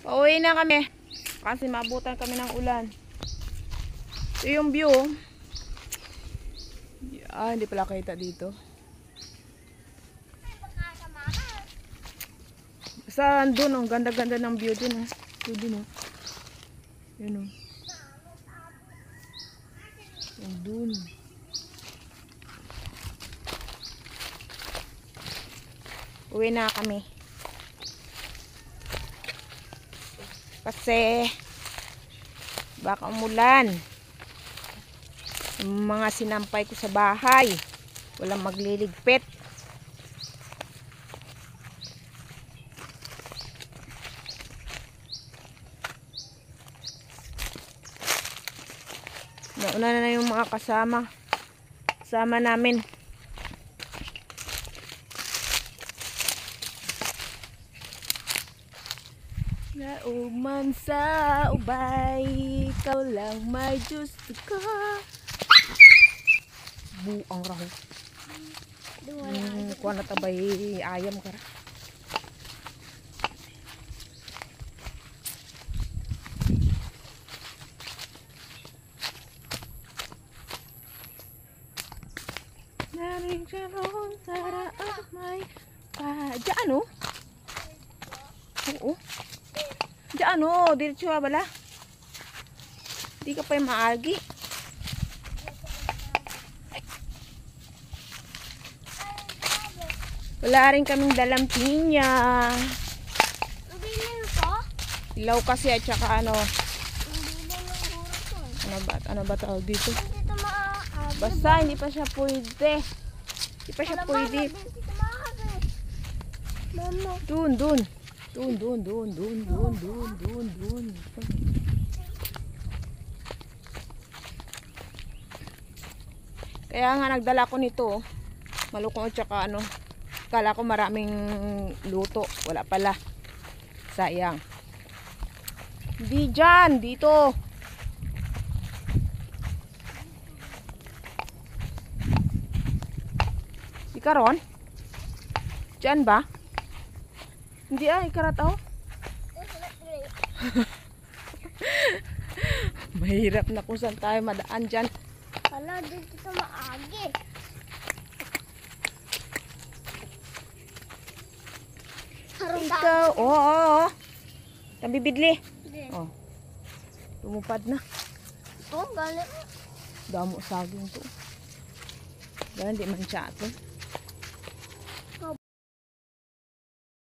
Pauwi na kami. Kasi maabutan kami ng ulan. Ito yung view. Hindi pala kita dito. Saan dun? Ang ganda-ganda ng view dun. Ito dun. Yun. Yung dun. Uwi na kami. Kasi baka umulan. Yung mga sinampay ko sa bahay, walang magliligpit. Nauna na yung mga kasama namin. Nauman sa ubay, ikaw lang may gusto ka. Buang raho. Kuha na tabay ayam ka ra. Naring charong tara at may diyan o. Oo. Diyan o, diretso bala. Di ka pa yung maagi. Wala rin kaming dalang pinya. Ilaw kasi at saka ano. Ano ba tawag dito? Basta hindi pa siya pwede. Hindi pa siya pwede. Dun. Kaya nga nagdala ko nito. Malukong at saka ano. Kala ko maraming luto. Wala pala. Sayang. Hindi dyan. Dito. Di karon? Dyan ba? Hindi ikarat ako. Mahirap na kung saan tayo madaan dyan. Hala, dito ito maagi. Ikaw, oo. Nabibidli. Oh. Tumupad na. Oh, galing. Damo saging to. Dahil di man siya ito.